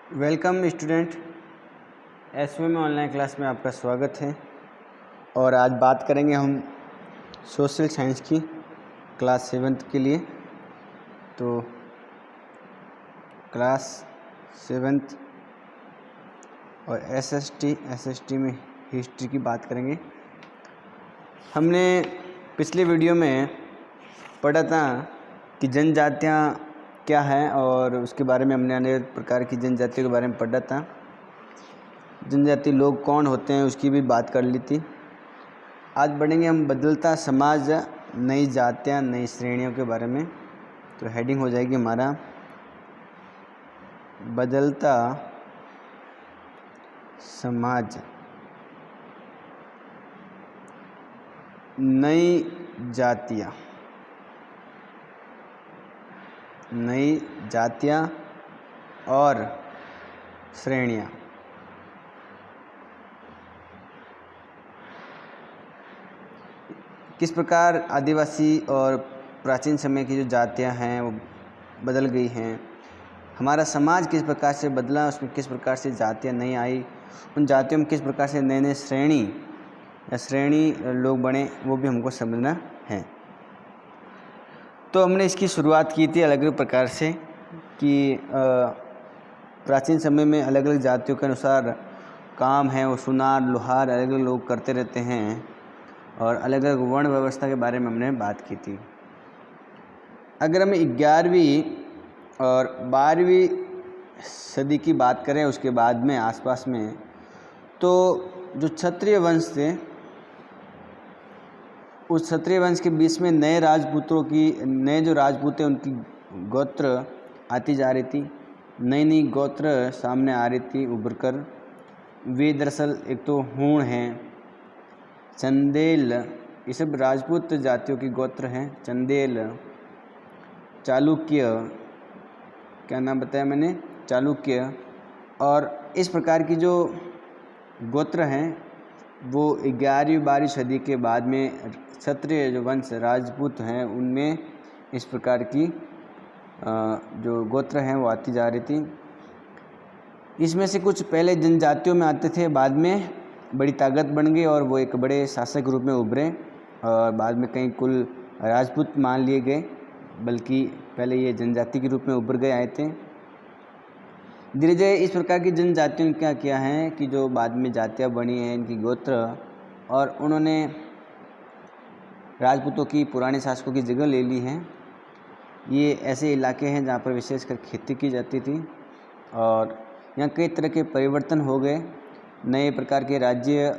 Welcome student, SVM online class में आपका स्वागत है। और आज बात करेंगे हम सोशल साइंस की क्लास 7th के लिए। तो क्लास 7th और एसएसटी में हिस्ट्री की बात करेंगे। हमने पिछले वीडियो में पढ़ा था कि जनजातियाँ क्या है और उसके बारे में हमने अनेक प्रकार की जनजातियों के बारे में पढ़ा था। जनजाति लोग कौन होते हैं उसकी भी बात कर ली थी। आज बढ़ेंगे हम बदलता समाज, नई जातियाँ, नई श्रेणियों के बारे में। तो हेडिंग हो जाएगी हमारा बदलता समाज, नई जातियाँ, नई जातियाँ और श्रेणियाँ। किस प्रकार आदिवासी और प्राचीन समय की जो जातियाँ हैं वो बदल गई हैं, हमारा समाज किस प्रकार से बदला, उसमें किस प्रकार से जातियाँ नई आई, उन जातियों में किस प्रकार से नए नए श्रेणी लोग बने, वो भी हमको समझना है। तो हमने इसकी शुरुआत की थी अलग अलग प्रकार से कि प्राचीन समय में अलग अलग जातियों के अनुसार काम है वो सुनार, लोहार अलग अलग लोग करते रहते हैं और अलग अलग वर्ण व्यवस्था के बारे में हमने बात की थी। अगर हम 11वीं और 12वीं सदी की बात करें उसके बाद में आसपास में, तो जो क्षत्रिय वंश थे उस क्षत्रिय वंश के बीच में नए जो राजपूत थे उनकी गोत्र आती जा रही थी, नई गोत्र सामने आ रही थी उभर कर। वे दरअसल एक तो हूण हैं, चंदेल, ये सब राजपूत जातियों की गोत्र हैं। चंदेल, चालुक्य, क्या नाम बताया मैंने, चालुक्य। और इस प्रकार की जो गोत्र हैं वो 11वीं-12वीं सदी के बाद में क्षत्रिय जो वंश राजपूत हैं उनमें इस प्रकार की जो गोत्र हैं वो आती जा रही थी। इसमें से कुछ पहले जनजातियों में आते थे, बाद में बड़ी ताकत बन गई और वो एक बड़े शासक रूप में उभरे और बाद में कई कुल राजपूत मान लिए गए, बल्कि पहले ये जनजाति के रूप में उभर गए आए थे। धीरे धीरे इस प्रकार की जनजातियों ने क्या किया है कि जो बाद में जातियाँ बनी हैं इनकी गोत्र, और उन्होंने राजपूतों की पुराने शासकों की जगह ले ली है। ये ऐसे इलाके हैं जहाँ पर विशेषकर खेती की जाती थी और यहाँ कई तरह के परिवर्तन हो गए, नए प्रकार के राज्य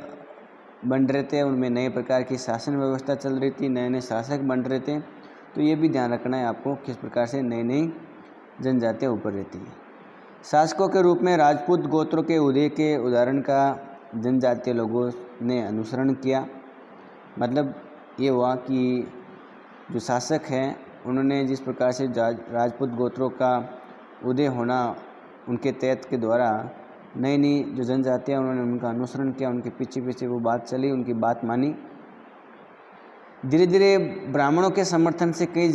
बन रहे थे, उनमें नए प्रकार की शासन व्यवस्था चल रही थी, नए नए शासक बन रहे थे। तो ये भी ध्यान रखना है आपको किस प्रकार से नई नई जनजातियाँ ऊपर रहती हैं। शासकों के रूप में राजपूत गोत्रों के उदय के उदाहरण का जनजातीय लोगों ने अनुसरण किया। मतलब ये हुआ कि जो शासक हैं उन्होंने जिस प्रकार से राजपूत गोत्रों का उदय होना, उनके तहत के द्वारा नई जो जनजातियाँ उन्होंने उनका अनुसरण किया, उनके पीछे पीछे वो बात चली, उनकी बात मानी। धीरे धीरे ब्राह्मणों के समर्थन से कई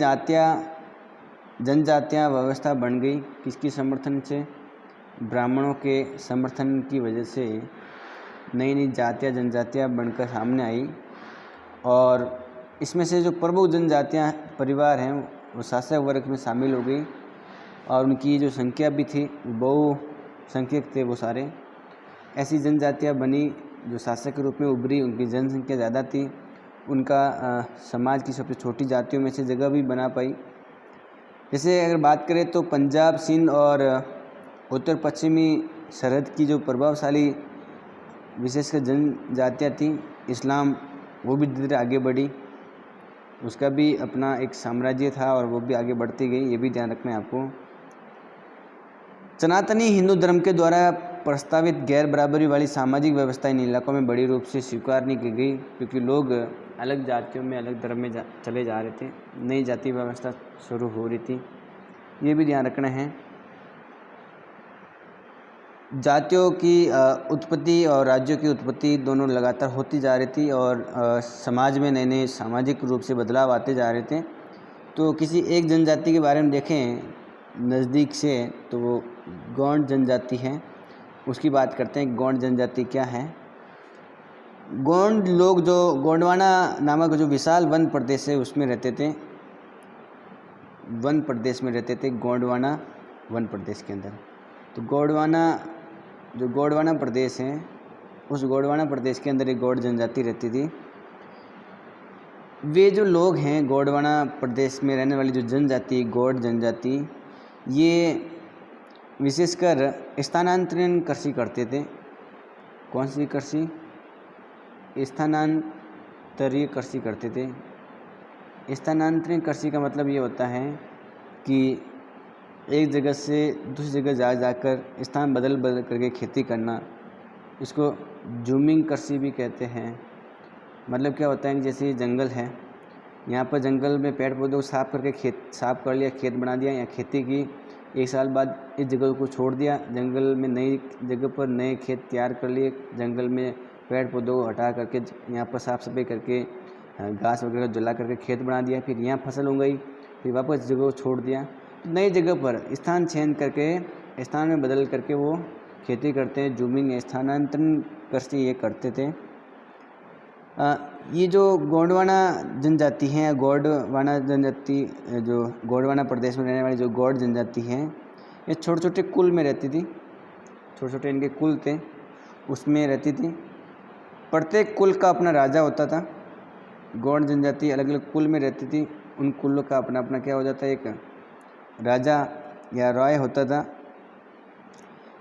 जनजातियाँ व्यवस्था बन गई। किसकी समर्थन से? ब्राह्मणों के समर्थन की वजह से नई जातियाँ जनजातियाँ बनकर सामने आई और इसमें से जो प्रमुख जनजातियाँ परिवार हैं वो शासक वर्ग में शामिल हो गई और उनकी जो संख्या भी थी बहुसंख्यक थे वो सारे। ऐसी जनजातियाँ बनी जो शासक के रूप में उभरी, उनकी जनसंख्या ज़्यादा थी, उनका समाज की सबसे छोटी जातियों में से जगह भी बना पाई। जैसे अगर बात करें तो पंजाब, सिंध और उत्तर पश्चिमी सरहद की जो प्रभावशाली विशेषकर जनजातियाँ थीं, इस्लाम वो भी धीरे धीरे आगे बढ़ी, उसका भी अपना एक साम्राज्य था और वो भी आगे बढ़ती गई, ये भी ध्यान रखना है आपको। सनातनी हिंदू धर्म के द्वारा प्रस्तावित गैर बराबरी वाली सामाजिक व्यवस्था इन इलाकों में बड़ी रूप से स्वीकार नहीं की गई, क्योंकि लोग अलग जातियों में अलग धर्म में चले जा रहे थे, नई जाति व्यवस्था शुरू हो रही थी, ये भी ध्यान रखना है। जातियों की उत्पत्ति और राज्यों की उत्पत्ति दोनों लगातार होती जा रही थी और समाज में नए नए सामाजिक रूप से बदलाव आते जा रहे थे। तो किसी एक जनजाति के बारे में देखें नज़दीक से, तो वो गौंड जनजाति है। उसकी बात करते हैं। गौंड जनजाति क्या है? गौंड लोग जो गोंडवाना नामक जो विशाल वन प्रदेश है उसमें रहते थे। वन प्रदेश में रहते थे, गोंडवाना वन प्रदेश के अंदर। तो गोंडवाना प्रदेश है, उस गोंडवाना प्रदेश के अंदर एक गौड़ जनजाति रहती थी। वे जो लोग हैं, गोंडवाना प्रदेश में रहने वाली जो जनजाति, गौड़ जनजाति, ये विशेषकर स्थानांतरण कृषि करते थे। कौन सी कृषि? स्थानांतरीय कृषि करते थे। स्थानांतरण कृषि का मतलब ये होता है कि एक जगह से दूसरी जगह जाकर स्थान बदल करके खेती करना। इसको जूमिंग कृषि भी कहते हैं। मतलब क्या होता है कि जैसे जंगल है, यहाँ पर जंगल में पेड़ पौधों को साफ करके खेत साफ कर लिया, खेत बना दिया या खेती की। एक साल बाद इस जगह को छोड़ दिया, जंगल में नई जगह पर नए खेत तैयार कर लिए, जंगल में पेड़ पौधों को हटा करके यहाँ पर साफ़ सफाई करके घास वगैरह जला करके खेत बना दिया। फिर यहाँ फसल उगाई, फिर वापस जगह को छोड़ दिया। नई जगह पर स्थान चेंज करके, स्थान में बदल करके वो खेती करते हैं। जूमिंग, स्थानांतरण कृषि ये करते थे। ये जो गोंडवाना जनजाति हैं, गोंडवाना जनजाति, जो गोंडवाना प्रदेश में रहने वाली जो गौड़ जनजाति हैं, ये छोटे छोटे कुल में रहती थी। छोटे छोटे इनके कुल थे, उसमें रहती थी। प्रत्येक कुल का अपना राजा होता था। गौड़ जनजाति अलग अलग कुल में रहती थी, उन कुलों का अपना अपना क्या हो जाता है, एक राजा या राय होता था।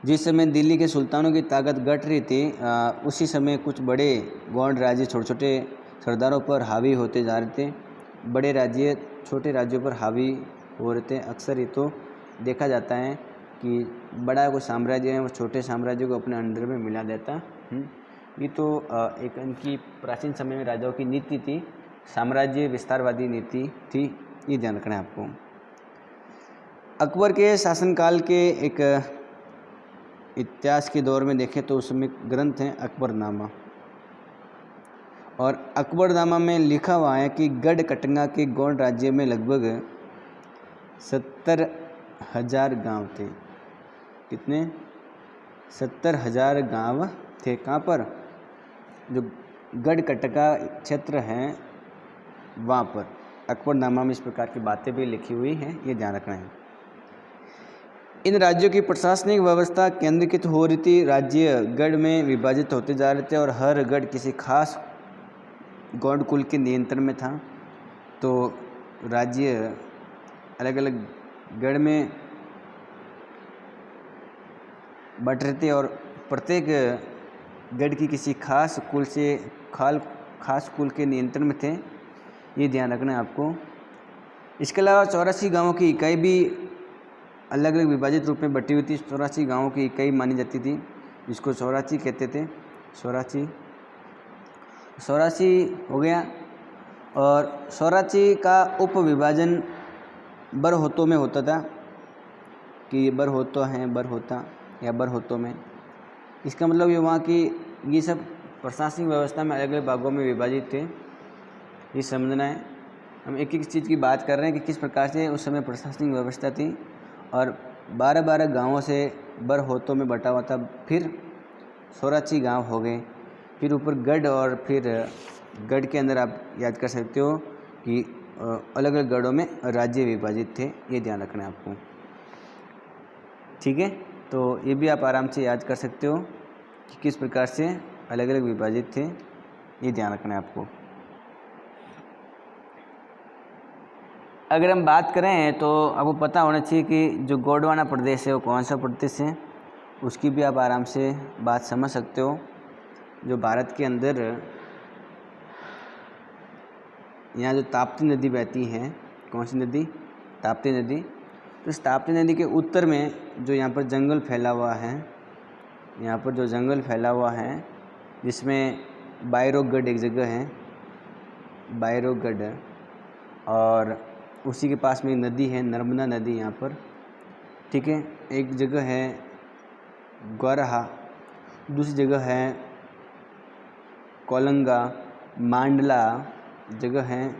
जिस समय दिल्ली के सुल्तानों की ताकत घट रही थी, उसी समय कुछ बड़े गौड़ राज्य छोटे छोटे सरदारों पर हावी होते जा रहे थे। बड़े राज्य छोटे राज्यों पर हावी हो रहे थे। अक्सर ये तो देखा जाता है कि बड़ा कोई साम्राज्य है वो छोटे साम्राज्य को अपने अंडर में मिला देता। ये तो एक इनकी प्राचीन समय में राजाओं की नीति थी, साम्राज्य विस्तारवादी नीति थी। ये ध्यान रखना है आपको। अकबर के शासनकाल के एक इतिहास के दौर में देखें तो उसमें ग्रंथ है अकबरनामा, और अकबरनामा में लिखा हुआ है कि गढ़ कटंगा के गौड़ राज्य में लगभग 70,000 गांव थे। कितने? 70,000 गांव थे। कहाँ पर? जो गढ़ कटंगा क्षेत्र है वहाँ पर। अकबरनामा में इस प्रकार की बातें भी लिखी हुई हैं, ये ध्यान रखना है। इन राज्यों की प्रशासनिक व्यवस्था केंद्रीकृत हो रही थी। राज्य गढ़ में विभाजित होते जा रहे थे और हर गढ़ किसी खास गौड़ कुल के नियंत्रण में था। तो राज्य अलग अलग गढ़ में बट रहे थे और प्रत्येक गढ़ की किसी खास कुल से खास कुल के नियंत्रण में थे। ये ध्यान रखना है आपको। इसके अलावा 84 गाँवों की इकाई भी अलग अलग विभाजित रूप में बटी हुई थी। 84 गाँवों की इकाई मानी जाती थी, जिसको सौराची कहते थे। सौराची हो गया। और सौराची का उप विभाजन बरहोतो में होता था कि बरहोतो हैं, बरहोता या बरहोतो में। इसका मतलब ये वहाँ की ये सब प्रशासनिक व्यवस्था में अलग अलग भागों में विभाजित थे। ये समझना है। हम एक एक चीज़ की बात कर रहे हैं कि किस प्रकार से उस समय प्रशासनिक व्यवस्था थी। और 12-12 गाँवों से बरहोतो में बटा हुआ था। फिर सौराची गांव हो गए, फिर ऊपर गढ़, और फिर गढ़ के अंदर आप याद कर सकते हो कि अलग अलग गढ़ों में राज्य विभाजित थे। ये ध्यान रखना है आपको, ठीक है। तो ये भी आप आराम से याद कर सकते हो कि किस प्रकार से अलग अलग विभाजित थे। ये ध्यान रखना है आपको। अगर हम बात करें तो आपको पता होना चाहिए कि जो गोंडवाना प्रदेश है वो कौन सा प्रदेश है, उसकी भी आप आराम से बात समझ सकते हो। जो भारत के अंदर यहाँ जो ताप्ती नदी बहती है, कौन सी नदी? ताप्ती नदी। तो इस ताप्ती नदी के उत्तर में जो यहाँ पर जंगल फैला हुआ है, यहाँ पर जो जंगल फैला हुआ है, जिसमें बायरोगढ़ एक जगह है, बायरोगढ़, और उसी के पास में नदी है नर्मदा नदी यहाँ पर, ठीक है। एक जगह है ग्वारहा, दूसरी जगह है कोलंगा, मांडला जगह है,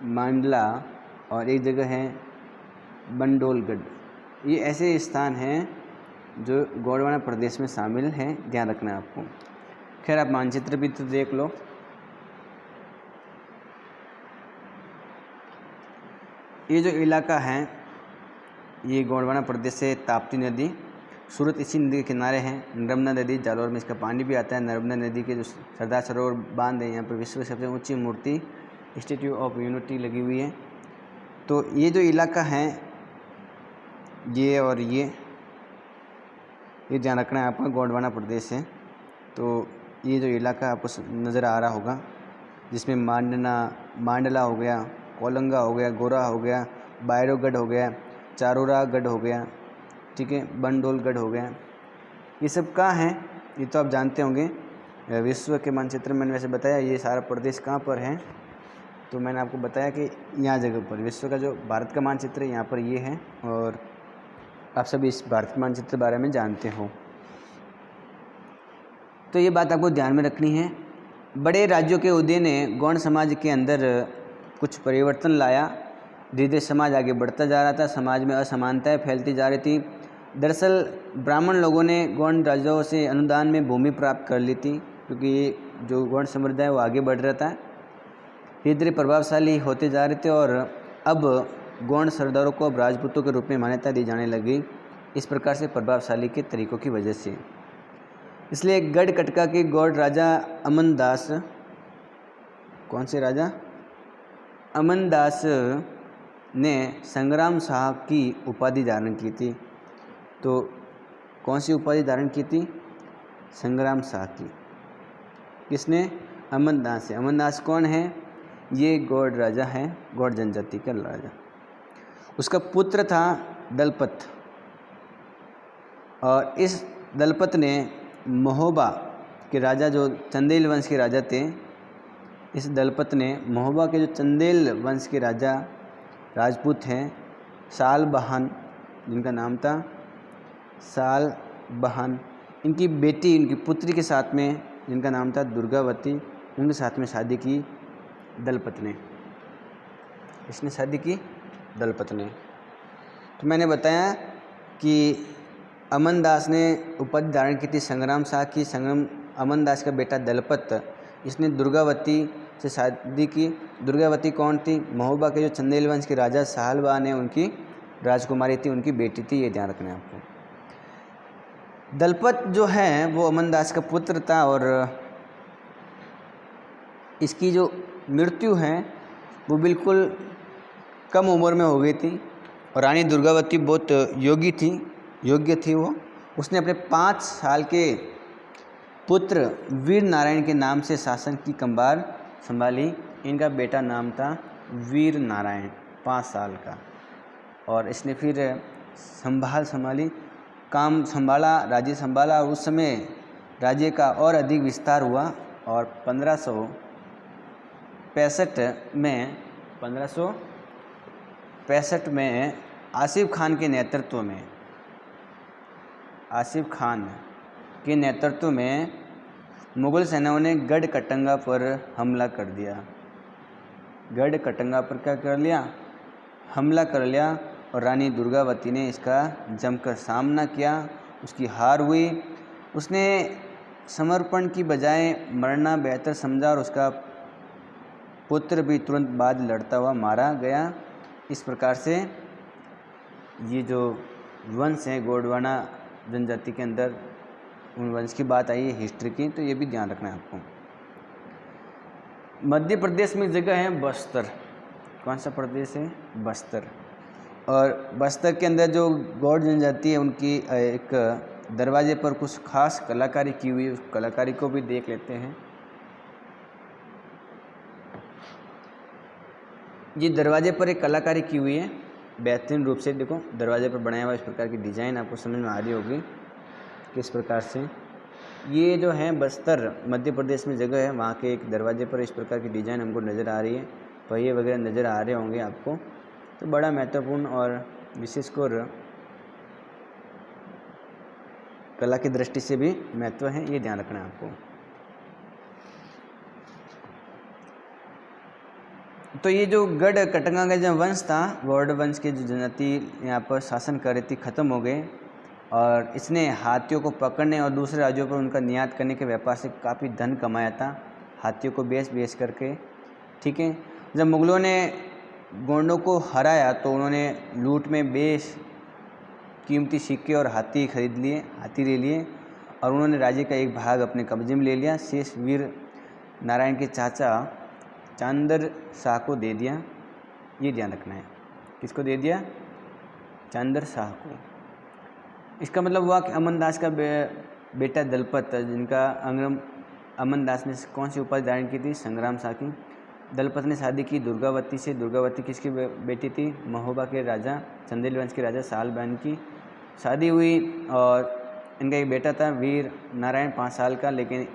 मांडला और एक जगह है बंडोलगढ़। ये ऐसे स्थान हैं जो गोंडवाना प्रदेश में शामिल हैं, ध्यान रखना है आपको। खैर आप मानचित्र भी तो देख लो। ये जो इलाका है ये गोंडवाना प्रदेश से ताप्ती नदी, सूरत इसी नदी के किनारे हैं। नर्मदा नदी जालौर में इसका पानी भी आता है। नर्मदा नदी के जो सरदार सरोवर बांध है, यहाँ पर विश्व की सबसे ऊंची मूर्ति स्टैच्यू ऑफ यूनिटी लगी हुई है। तो ये जो इलाका है ये और ये ध्यान रखना है आपका, गोंडवाना प्रदेश है। तो ये जो इलाका आपको नज़र आ रहा होगा जिसमें मांडला हो गया, कोलंगा हो गया, गोरा हो गया, बायरोगढ़ हो गया, चारोरागढ़ हो गया, ठीक है, बंडोलगढ़ हो गया, ये सब कहाँ हैं ये तो आप जानते होंगे। विश्व के मानचित्र में मैंने वैसे बताया ये सारा प्रदेश कहाँ पर है, तो मैंने आपको बताया कि यहाँ जगह पर विश्व का जो भारत का मानचित्र है यहाँ पर ये है, और आप सभी इस भारत के मानचित्र के बारे में जानते हो। तो ये बात आपको ध्यान में रखनी है। बड़े राज्यों के उदय ने गौड़ समाज के अंदर कुछ परिवर्तन लाया। धीरे धीरे समाज आगे बढ़ता जा रहा था, समाज में असमानताएं फैलती जा रही थी। दरअसल ब्राह्मण लोगों ने गौड़ राजाओं से अनुदान में भूमि प्राप्त कर ली थी, क्योंकि ये जो गौड़ समुदाय है वो आगे बढ़ रहा था, धीरे धीरे प्रभावशाली होते जा रहे थे, और अब गौड़ सरदारों को अब राजपूतों के रूप में मान्यता दी जाने लगी, इस प्रकार से प्रभावशाली के तरीकों की वजह से। इसलिए गढ़ कटका के गौड़ राजा अमनदास, कौन से राजा? अमनदास ने संग्राम शाह की उपाधि धारण की थी। तो कौन सी उपाधि धारण की थी? संग्राम शाह की। किसने? अमनदास है। अमनदास कौन है? ये गौड़ राजा है, गौड़ जनजाति का राजा। उसका पुत्र था दलपत, और इस दलपत ने महोबा के राजा जो चंदेल वंश के राजा थे, इस दलपत ने महोबा के जो चंदेल वंश के राजा राजपूत हैं सालबहान, जिनका नाम था सालबहान, इनकी बेटी, इनकी पुत्री के साथ में जिनका नाम था दुर्गावती, उनके साथ में शादी की दलपत ने। इसने शादी की दलपत ने। तो मैंने बताया कि अमनदास ने उपाधि धारण की थी संग्राम शाह की। अमनदास का बेटा दलपत, इसने दुर्गावती से शादी की। दुर्गावती कौन थी? महोबा के जो चंदेल वंश के राजा सालबहान ने उनकी राजकुमारी थी, उनकी बेटी थी, ये ध्यान रखना है आपको। दलपत जो है वो अमनदास का पुत्र था, और इसकी जो मृत्यु है वो बिल्कुल कम उम्र में हो गई थी, और रानी दुर्गावती बहुत योग्य थी वो। उसने अपने 5 साल के पुत्र वीर नारायण के नाम से शासन की कंबार संभाली। इनका बेटा नाम था वीर नारायण, 5 साल का, और इसने फिर संभाली, काम संभाला, राज्य संभाला, और उस समय राज्य का और अधिक विस्तार हुआ, और 1565 में आसिफ खान के नेतृत्व में मुग़ल सेनाओं ने गढ़ कटंगा पर हमला कर दिया। गढ़ कटंगा पर क्या कर लिया? हमला कर लिया, और रानी दुर्गावती ने इसका जमकर सामना किया। उसकी हार हुई। उसने समर्पण की बजाय मरना बेहतर समझा, और उसका पुत्र भी तुरंत बाद लड़ता हुआ मारा गया। इस प्रकार से ये जो वंश है गोंडवाना जनजाति के अंदर, उन वंश की बात आई है हिस्ट्री की, तो ये भी ध्यान रखना है आपको। मध्य प्रदेश में जगह है बस्तर। कौन सा प्रदेश है? बस्तर। और बस्तर के अंदर जो गौड़ जनजाति है उनकी एक दरवाजे पर कुछ खास कलाकारी की हुई है, उस कलाकारी को भी देख लेते हैं। ये दरवाजे पर एक कलाकारी की हुई है बेहतरीन रूप से। देखो दरवाजे पर बनाया हुआ इस प्रकार की डिज़ाइन आपको समझ में आ रही होगी किस प्रकार से। ये जो है बस्तर मध्य प्रदेश में जगह है, वहाँ के एक दरवाजे पर इस प्रकार की डिज़ाइन हमको नज़र आ रही है, पहिए वगैरह नज़र आ रहे होंगे आपको। तो बड़ा महत्वपूर्ण और विशेषकर कला की दृष्टि से भी महत्व है, ये ध्यान रखना है आपको। तो ये जो गढ़ कटंगा का जो वंश था, गौड़ वंश के जो जनजाति यहाँ पर शासन कर रही थी, ख़त्म हो गए और इसने हाथियों को पकड़ने और दूसरे राज्यों पर उनका निर्यात करने के व्यापार से काफ़ी धन कमाया था, हाथियों को बेच करके। ठीक है, जब मुग़लों ने गोंडों को हराया तो उन्होंने लूट में कीमती सिक्के और हाथी ले लिए और उन्होंने राज्य का एक भाग अपने कब्जे में ले लिया। शेष वीर नारायण के चाचा चांदर शाह को दे दिया। ये ध्यान रखना है, किसको दे दिया? चांदर शाह को। इसका मतलब हुआ कि अमन दास का बेटा दलपत, जिनका अमन दास ने कौन सी उपाधि धारण की थी? संग्राम शाह की। दलपत ने शादी की दुर्गावती से। दुर्गावती किसकी बेटी थी? महोबा के राजा, चंदेल वंश के राजा सालबन की शादी हुई और इनका एक बेटा था वीर नारायण 5 साल का, लेकिन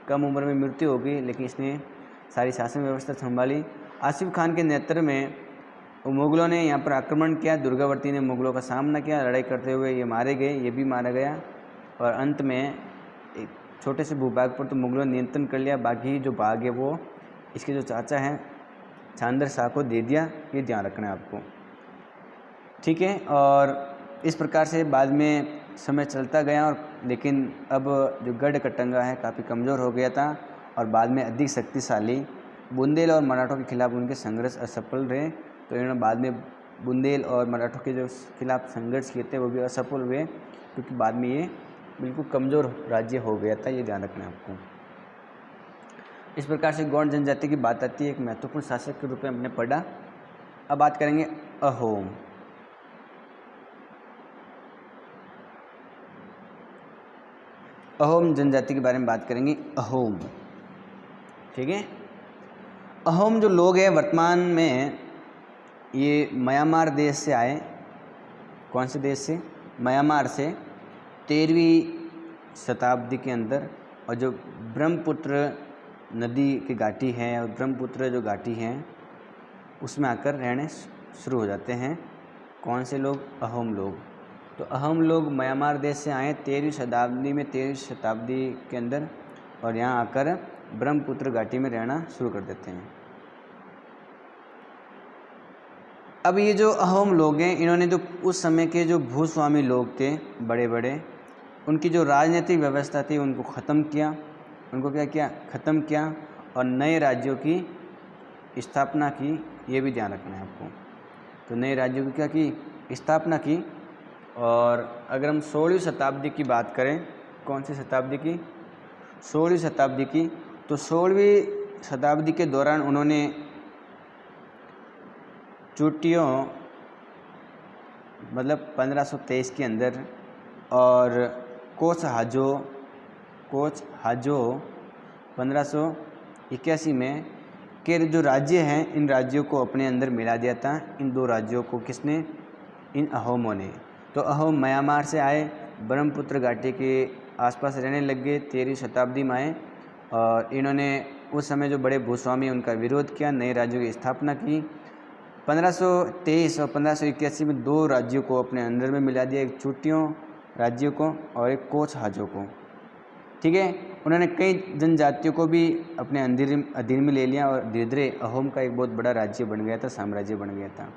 कम उम्र में मृत्यु हो गई, लेकिन इसने सारी शासन व्यवस्था संभाली। आसिफ खान के नेतृत्व में मुग़लों ने यहाँ पर आक्रमण किया। दुर्गावती ने मुग़लों का सामना किया, लड़ाई करते हुए ये मारे गए, ये भी मारा गया और अंत में एक छोटे से भूभाग पर तो मुग़लों ने नियंत्रण कर लिया, बाकी जो भाग है वो इसके जो चाचा हैं चांदर शाह को दे दिया। ये ध्यान रखना है आपको, ठीक है। और इस प्रकार से बाद में समय चलता गया और लेकिन अब जो गढ़ कटंगा है काफ़ी कमज़ोर हो गया था और बाद में अधिक शक्तिशाली। बुंदेल और मराठों के खिलाफ उनके संघर्ष असफल रहे, तो इन्होंने बाद में बुंदेल और मराठों के जो खिलाफ संघर्ष किए थे वो भी असफल हुए, क्योंकि बाद में ये बिल्कुल कमज़ोर राज्य हो गया था। ये ध्यान रखना है आपको। इस प्रकार से गौड़ जनजाति की बात आती है, एक महत्वपूर्ण शासक के रूप में हमने पढ़ा। अब बात करेंगे अहोम। अहोम जनजाति के बारे में बात करेंगे। अहोम, ठीक है। अहोम जो लोग हैं वर्तमान में ये म्यांमार देश से आए। कौन से देश से? म्यांमार से 13वीं शताब्दी के अंदर। और जो ब्रह्मपुत्र नदी की घाटी है और ब्रह्मपुत्र जो घाटी है उसमें आकर रहने शुरू हो जाते हैं। कौन से लोग? अहोम लोग। तो अहोम लोग म्यांमार देश से आए 13वीं शताब्दी के अंदर और यहाँ आकर ब्रह्मपुत्र घाटी में रहना शुरू कर देते हैं। अब ये जो अहोम लोग हैं, इन्होंने जो उस समय के जो भूस्वामी लोग थे बड़े बड़े, उनकी जो राजनीतिक व्यवस्था थी उनको ख़त्म किया। उनको क्या किया? ख़त्म किया और नए राज्यों की स्थापना की। ये भी ध्यान रखना है आपको। तो नए राज्यों की क्या की? स्थापना की। और अगर हम 16वीं शताब्दी की बात करें, कौन सी शताब्दी की? 16वीं शताब्दी की। तो 16वीं शताब्दी के दौरान उन्होंने चुटियों मतलब 1523 के अंदर और कोच हाजो 1581 में के जो राज्य हैं, इन राज्यों को अपने अंदर मिला दिया था। इन 2 राज्यों को किसने? इन अहोमों ने। तो अहोम म्यांमार से आए, ब्रह्मपुत्र घाटी के आसपास रहने लग गए, 13वीं शताब्दी में आए और इन्होंने उस समय जो बड़े भूस्वामी उनका विरोध किया, नए राज्यों की स्थापना की। 1523 और 1581 में 2 राज्यों को अपने अंदर में मिला दिया, एक चुटियों राज्यों को और एक कोच हाजों को, ठीक है। उन्होंने कई जनजातियों को भी अपने अधीन में ले लिया और धीरे धीरे अहोम का एक बहुत बड़ा राज्य बन गया था, साम्राज्य बन गया था।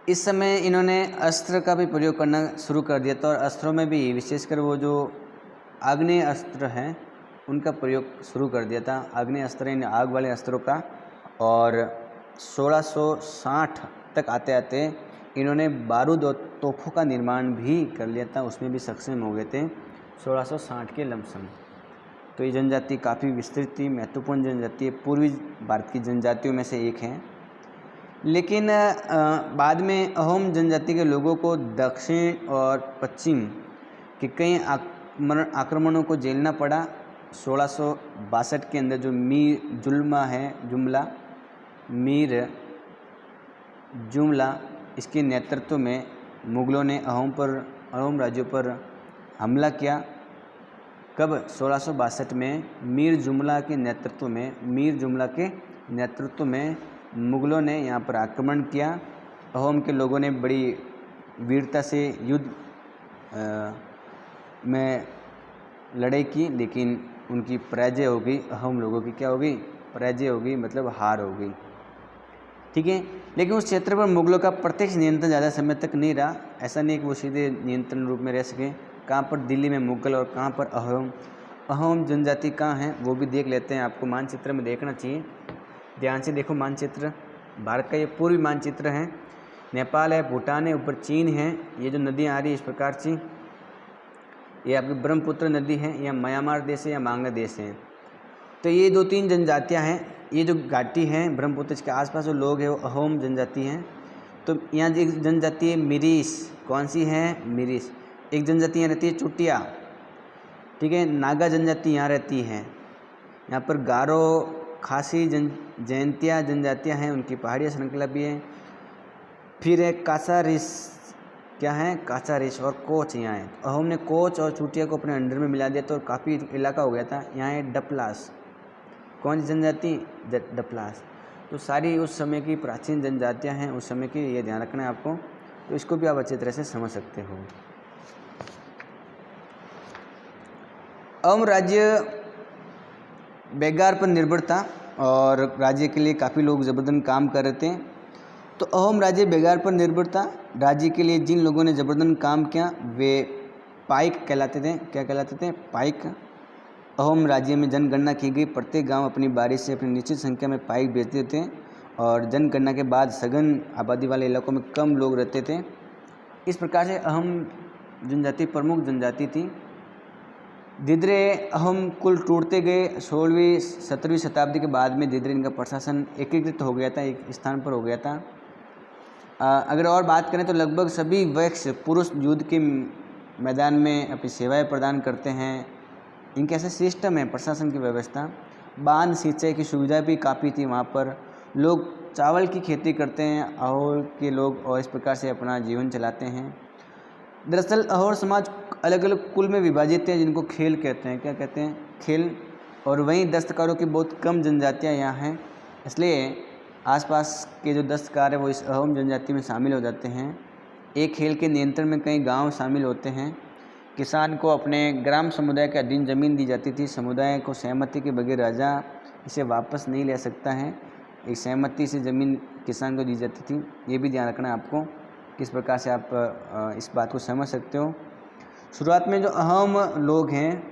इस समय इन्होंने अस्त्र का भी प्रयोग करना शुरू कर दिया था और अस्त्रों में भी विशेषकर वो जो आग्नेय अस्त्र हैं उनका प्रयोग शुरू कर दिया था। आग्नेय अस्त्र इन आग वाले अस्त्रों का। और 1660 तक आते आते इन्होंने बारूद और तोपों का निर्माण भी कर लिया था, उसमें भी सक्षम हो गए थे 1660 के लमसम। तो ये जनजाति काफ़ी विस्तृत थी, महत्वपूर्ण जनजाति है, पूर्वी भारत की जनजातियों में से एक है। लेकिन बाद में अहोम जनजाति के लोगों को दक्षिण और पश्चिम के कई आक्रमणों को झेलना पड़ा। 1662 के अंदर जो मीर जुमला इसके नेतृत्व में मुग़लों ने अहोम राज्यों पर हमला किया। कब? 1662 में मीर जुमला के नेतृत्व में मुग़लों ने यहाँ पर आक्रमण किया। अहोम के लोगों ने बड़ी वीरता से युद्ध में लड़ाई की, लेकिन उनकी पराजय हो गई। अहोम लोगों की क्या हो गई? पराजय हो गई, मतलब हार हो गई। ठीक है, लेकिन उस क्षेत्र पर मुगलों का प्रत्यक्ष नियंत्रण ज़्यादा समय तक नहीं रहा। ऐसा नहीं कि वो सीधे नियंत्रण रूप में रह सके। कहाँ पर दिल्ली में मुगल और कहाँ पर अहोम जनजाति कहाँ हैं वो भी देख लेते हैं। आपको मानचित्र में देखना चाहिए, ध्यान से देखो मानचित्र। भारत का ये पूर्वी मानचित्र है। नेपाल है, भूटान है, ऊपर चीन है। ये जो नदियाँ आ रही है इस प्रकार से, ये आपकी ब्रह्मपुत्र नदी है, या म्यांमार देश है या बांग्लादेश है। तो ये 2-3 जनजातियाँ हैं। ये जो घाटी हैं ब्रह्मपुत्र के आसपास जो लोग हैं वो अहोम जनजाति हैं। तो यहाँ एक जनजाति है मिरिस। कौन सी है? मिरिस। एक जनजाति यहाँ रहती है चुटिया। ठीक है, नागा जनजाति यहाँ रहती है। यहाँ पर गारो, खासी, जयंतिया जनजातियाँ हैं, उनकी पहाड़िया श्रृंखला भी है। फिर है कासारिस, क्या है? कासारिस। और कोच यहाँ है। अहोम ने कोच और चुटिया को अपने अंडर में मिला दिया तो काफ़ी इलाका हो गया था। यहाँ है डपलास। कौन सी जनजाति? डपलास। तो सारी उस समय की प्राचीन जनजातियाँ हैं, उस समय की, ये ध्यान रखना है आपको। तो इसको भी आप अच्छी तरह से समझ सकते हो। अहोम राज्य बेगार पर निर्भर था और राज्य के लिए काफ़ी लोग ज़बरदस्त काम कर रहे थे। तो अहोम राज्य बेगार पर निर्भर था। राज्य के लिए जिन लोगों ने ज़बरदस्त काम किया वे पाइक कहलाते थे। क्या कहलाते थे? पाइक। अहोम राज्य में जनगणना की गई। प्रत्येक गांव अपनी बारी से अपनी निश्चित संख्या में पाइक भेजते थे और जनगणना के बाद सघन आबादी वाले इलाकों में कम लोग रहते थे। इस प्रकार से अहोम जनजाति प्रमुख जनजाति थी। धीरे अहोम कुल टूटते गए। 16वीं 17वीं शताब्दी के बाद में धीरे इनका प्रशासन एकीकृत हो गया था, एक स्थान पर हो गया था। अगर और बात करें तो लगभग सभी वैश्य पुरुष युद्ध के मैदान में अपनी सेवाएं प्रदान करते हैं। इनके ऐसे सिस्टम है प्रशासन की व्यवस्था। बांध सिंचाई की सुविधा भी काफ़ी थी वहाँ पर। लोग चावल की खेती करते हैं अहोर के लोग, और इस प्रकार से अपना जीवन चलाते हैं। दरअसल अहोर समाज अलग अलग कुल में विभाजित है जिनको खेल कहते हैं। क्या कहते हैं? खेल। और वहीं दस्तकारों की बहुत कम जनजातियाँ यहाँ हैं, इसलिए आसपास के जो दस्तकार है वो इस अहोम जनजाति में शामिल हो जाते हैं। एक खेल के नियंत्रण में कई गांव शामिल होते हैं। किसान को अपने ग्राम समुदाय के अधीन ज़मीन दी जाती थी। समुदाय को सहमति के बगैर राजा इसे वापस नहीं ले सकता है। एक सहमति से ज़मीन किसान को दी जाती थी। ये भी ध्यान रखना है आपको, किस प्रकार से आप इस बात को समझ सकते हो। शुरुआत में जो अहोम लोग हैं,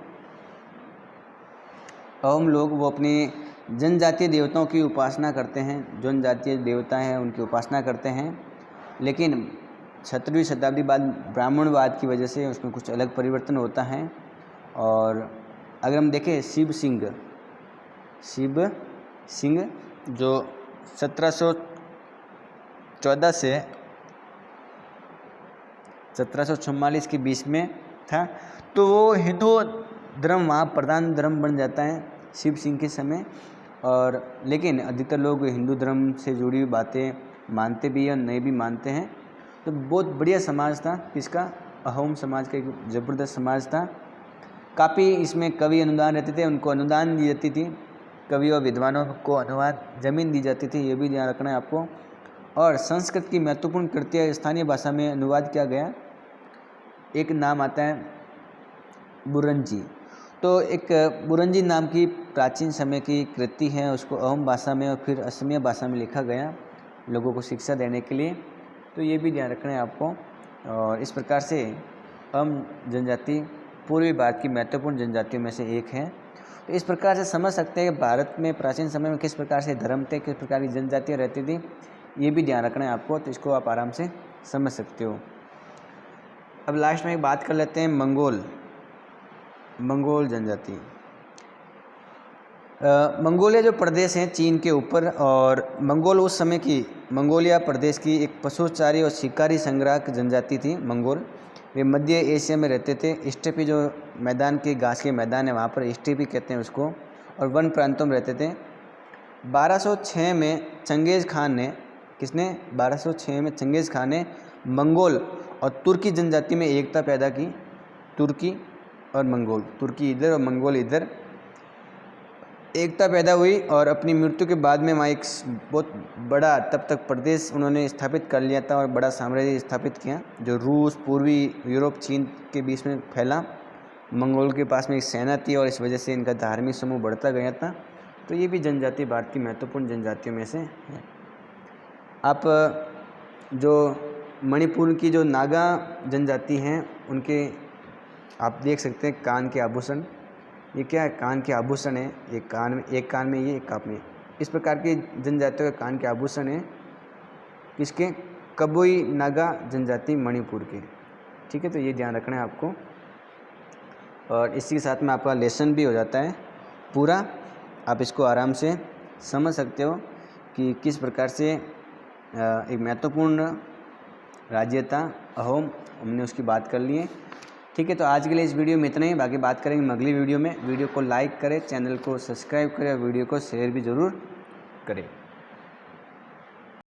अहोम लोग वो अपनी जनजातीय देवताओं की उपासना करते हैं। जनजातीय देवता हैं उनकी उपासना करते हैं, लेकिन 17वीं शताब्दी बाद ब्राह्मणवाद की वजह से उसमें कुछ अलग परिवर्तन होता है। और अगर हम देखें शिव सिंह जो 1714 से 1744 के बीच में था, तो वो हिंदू धर्म वहाँ प्रधान धर्म बन जाता है शिव सिंह के समय। और लेकिन अधिकतर लोग हिंदू धर्म से जुड़ी हुई बातें मानते भी हैं और नहीं भी मानते हैं। तो बहुत बढ़िया समाज था किसका? अहोम समाज का एक ज़बरदस्त समाज था। काफ़ी इसमें कवि अनुदान रहते थे, उनको अनुदान दी जाती थी। कवि और विद्वानों को अनुवाद ज़मीन दी जाती थी, ये भी ध्यान रखना है आपको। और संस्कृत की महत्वपूर्ण कृतियाँ स्थानीय भाषा में अनुवाद किया गया। एक नाम आता है बुरंजी। तो एक बुरंजी नाम की प्राचीन समय की कृति है, उसको अहोम भाषा में और फिर असमिया भाषा में लिखा गया लोगों को शिक्षा देने के लिए। तो ये भी ध्यान रखना है आपको। और इस प्रकार से अहोम जनजाति पूर्वी भारत की महत्वपूर्ण जनजातियों में से एक है। तो इस प्रकार से समझ सकते हैं कि भारत में प्राचीन समय में किस प्रकार से धर्म थे, किस प्रकार की जनजातियाँ रहती थी, ये भी ध्यान रखना है आपको। तो इसको आप आराम से समझ सकते हो। अब लास्ट में एक बात कर लेते हैं मंगोल जनजाति। मंगोलिया जो प्रदेश हैं चीन के ऊपर, और मंगोल उस समय की मंगोलिया प्रदेश की एक पशुचारी और शिकारी संग्राहक जनजाति थी मंगोल। वे मध्य एशिया में रहते थे। स्टेपी जो मैदान के घास के मैदान है वहाँ पर स्टेपी कहते हैं उसको, और वन प्रांतों में रहते थे। 1206 में चंगेज़ खान ने 1206 में चंगेज़ खान ने मंगोल और तुर्की जनजाति में एकता पैदा की। तुर्की और मंगोल, तुर्की इधर और मंगोल इधर, एकता पैदा हुई। और अपनी मृत्यु के बाद में वहाँ एक बहुत बड़ा तब तक प्रदेश उन्होंने स्थापित कर लिया था और बड़ा साम्राज्य स्थापित किया जो रूस, पूर्वी यूरोप, चीन के बीच में फैला। मंगोल के पास में एक सेना थी और इस वजह से इनका धार्मिक समूह बढ़ता गया था। तो ये भी जनजाति भारत की महत्वपूर्ण जनजातियों में से है। आप जो मणिपुर की जो नागा जनजाति हैं उनके आप देख सकते हैं कान के आभूषण। ये क्या है? कान के आभूषण है। एक कान में ये, एक कान में। इस प्रकार की जनजातियों के कान के आभूषण है किसके? कबोई नागा जनजाति मणिपुर के। ठीक है, तो ये ध्यान रखना है आपको। और इसी के साथ में आपका लेसन भी हो जाता है पूरा। आप इसको आराम से समझ सकते हो कि किस प्रकार से एक महत्वपूर्ण राज्य था अहोम, हमने उसकी बात कर ली है। ठीक है, तो आज के लिए इस वीडियो में इतना ही। बाकी बात करेंगे अगली वीडियो में। वीडियो को लाइक करें, चैनल को सब्सक्राइब करें और वीडियो को शेयर भी ज़रूर करें।